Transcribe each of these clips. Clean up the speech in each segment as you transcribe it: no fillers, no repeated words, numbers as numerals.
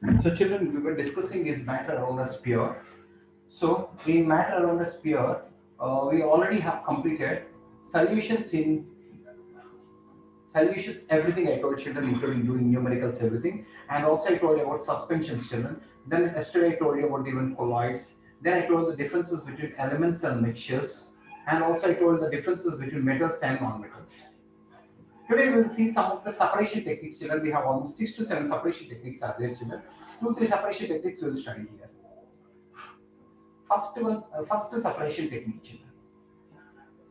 So children, we were discussing is matter around a sphere. So in matter around a sphere, we already have completed solutions in solutions, everything I told children, including doing numericals, everything. And also I told you about suspensions, children. Then yesterday I told you about even colloids. Then I told the differences between elements and mixtures. And also I told the differences between metals and non-metals. Today we will see some of the separation techniques, children. We have almost 6 to 7 separation techniques are there, children. 2, 3 separation techniques we will study here. First one, first separation technique, children.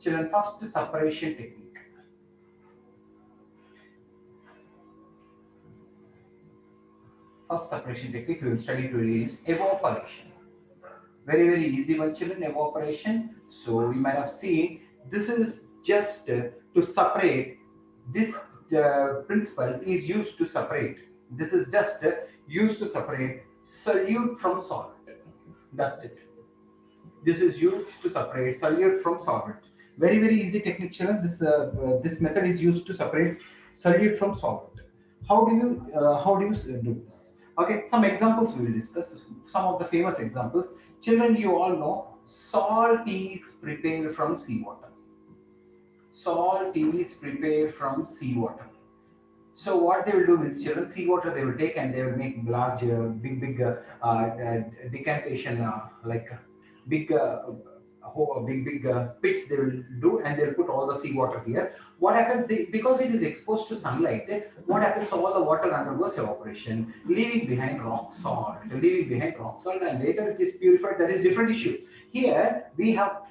Children, first separation technique. First separation technique we will study today is evaporation. Very, very easy one, children, evaporation. So you might have seen this is just to separate. This principle is used to separate. This is just used to separate solute from solvent. That's it. This is used to separate solute from solvent. Very, very easy technique, children. This method is used to separate solute from solvent. How do you do this? Okay, some examples we will discuss. Some of the famous examples. Children, you all know salt is prepared from seawater. Salt is prepared from seawater. So what they will do is, children, seawater they will take and they will make large, decantation, like big, big pits they will do, and they'll put all the seawater here. What happens? Because it is exposed to sunlight, what happens? All the water undergoes evaporation, leaving behind rock salt, and later it is purified. That is different issue. Here we have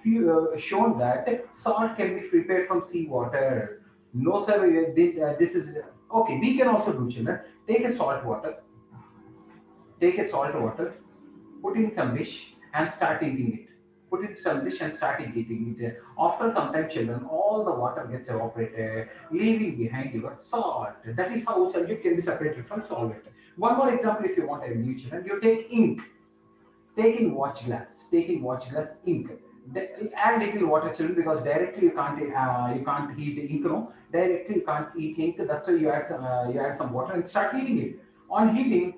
shown that salt can be prepared from seawater. No, sir. This is okay. We can also do, children. Take a salt water. Take a salt water. Put in some dish and start eating it. Put in some dish and start eating it. After some time, children, all the water gets evaporated, leaving behind your salt. That is how solute can be separated from solvent. One more example, if you want, I will give, children. You take ink. Take in watch glass. Take in watch glass ink. Add little water, children, because directly you can't heat ink. No, directly you can't eat ink. That's why you add some water and start heating it. On heating,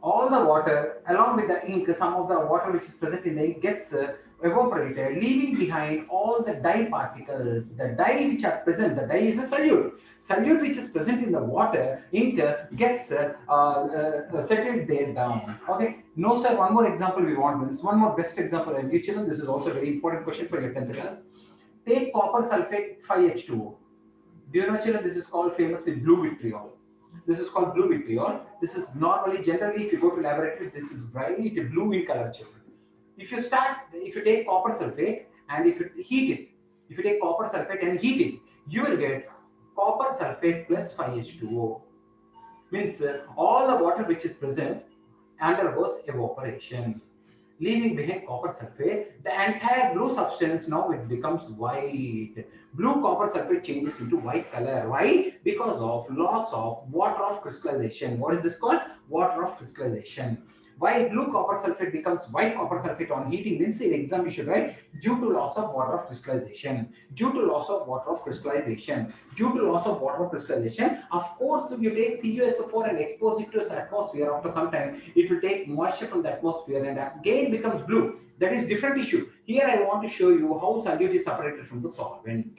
all the water along with the ink, some of the water which is present in the ink gets evaporated, leaving behind all the dye particles. The dye which are present, the dye is a solute. Solute which is present in the water, ink gets settled there down. Okay. No, sir. One more example we want. This one more best example I'll give, children. This is also a very important question for your 10th class. Take copper sulfate 5H2O. Do you know, children, this is called famously blue vitriol. This is called blue vitriol. This is normally, generally, if you go to laboratory, this is bright blue in color, children. If you take copper sulfate and if you heat it, if you take copper sulfate and heat it, you will get copper sulfate plus 5H2O. Means all the water which is present undergoes evaporation, leaving behind copper sulfate. The entire blue substance now it becomes white. Blue copper sulfate changes into white color. Why? Because of loss of water of crystallization. What is this called? Water of crystallization. Why blue copper sulfate becomes white copper sulfate on heating? Means in exam you should write due to loss of water of crystallization. Due to loss of water of crystallization. Due to loss of water of crystallization. Of course, if you take CuSO4 and expose it to the atmosphere, after some time, it will take moisture from the atmosphere and again becomes blue. That is different issue. Here I want to show you how solute is separated from the solvent.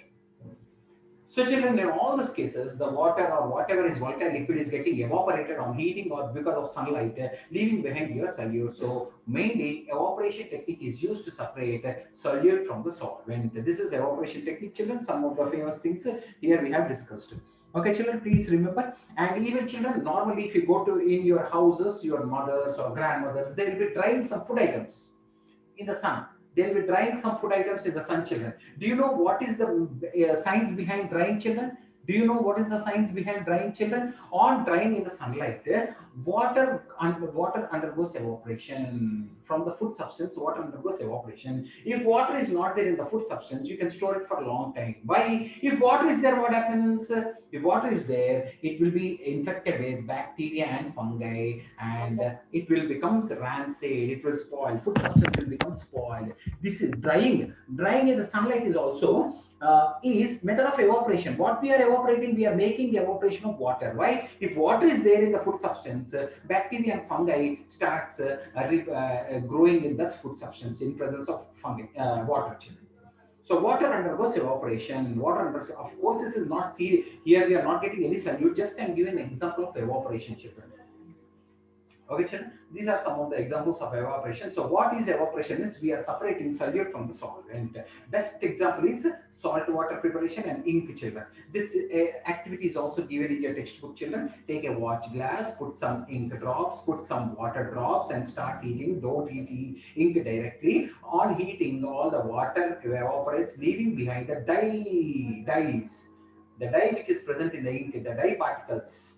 So children, in all these cases, the water or whatever is volatile liquid is getting evaporated on heating or because of sunlight, leaving behind your solute. So mainly evaporation technique is used to separate solute from the solvent. This is evaporation technique, children. Some of the famous things here we have discussed. Okay, children, please remember. And even children, normally if you go to in your houses, your mothers or grandmothers, they will be drying some food items in the sun. They'll be drying some food items in the sun, children. Do you know what is the science behind drying, children? Do you know what is the science behind drying, children? On drying in the sunlight, water undergoes evaporation from the food substance. Water undergoes evaporation. If water is not there in the food substance, you can store it for a long time. Why? If water is there, what happens? If water is there, it will be infected with bacteria and fungi, and it will become rancid. It will spoil. Food substance will become spoiled. This is drying. Drying in the sunlight is also is method of evaporation. What we are evaporating, we are making the evaporation of water. Why? If water is there in the food substance, bacteria and fungi starts growing in this food substance in presence of fungi, water. Children. So water undergoes evaporation. Water undergoes, of course, this is not see here. We are not getting any solute. Just I'm giving an example of evaporation, children. Okay, children, these are some of the examples of evaporation. So what is evaporation is we are separating solute from the solvent. Best example is salt water preparation and ink, children. This activity is also given in your textbook, children. Take a watch glass, put some ink drops, put some water drops and start heating. Don't heat ink directly. On heating, all the water evaporates, leaving behind the dyes. The dye which is present in the ink, the dye particles,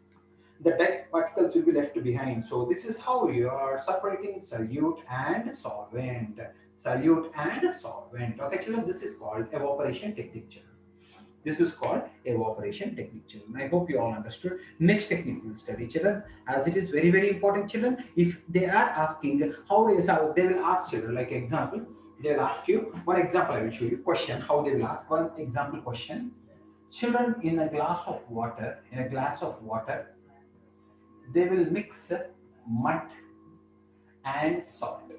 the dead particles will be left behind. So this is how you are separating solute and solvent. Solute and solvent. Okay, children, this is called evaporation technique, children. This is called evaporation technique, children. I hope you all understood. Next technique we'll study, children, as it is very, very important, children. If they are asking how is how they will ask, children, like example, they will ask you one example. I will show you question how they will ask one example question. Children, in a glass of water, they will mix mud and salt.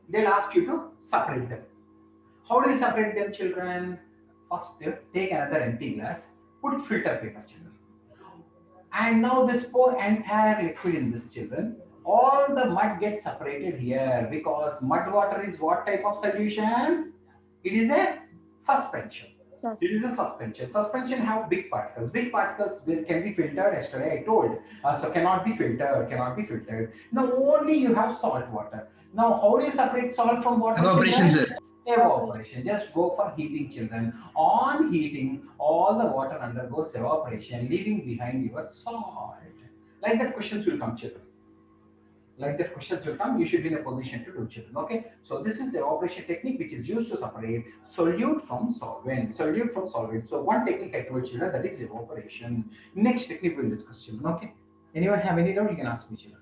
They'll ask you to separate them. How do you separate them, children? First, take another empty glass, put filter paper, children. And now this pour entire liquid in this, children. All the mud gets separated here because mud water is what type of solution? It is a suspension. Yes. It is a suspension. Suspension have big particles. Big particles can be filtered. Yesterday I told. So cannot be filtered. Cannot be filtered. Now only you have salt water. Now how do you separate salt from water, Evaporation, children? sir. Evaporation. Evaporation. Just go for heating, children. On heating, all the water undergoes evaporation, leaving behind your salt. Like that, questions will come, children. Like that questions will come, you should be in a position to do, children. Okay, so this is the evaporation technique which is used to separate solute from solvent. So one technique I told children, that is evaporation. Next technique we'll discuss, children. Okay, anyone have any doubt, you can ask me, children.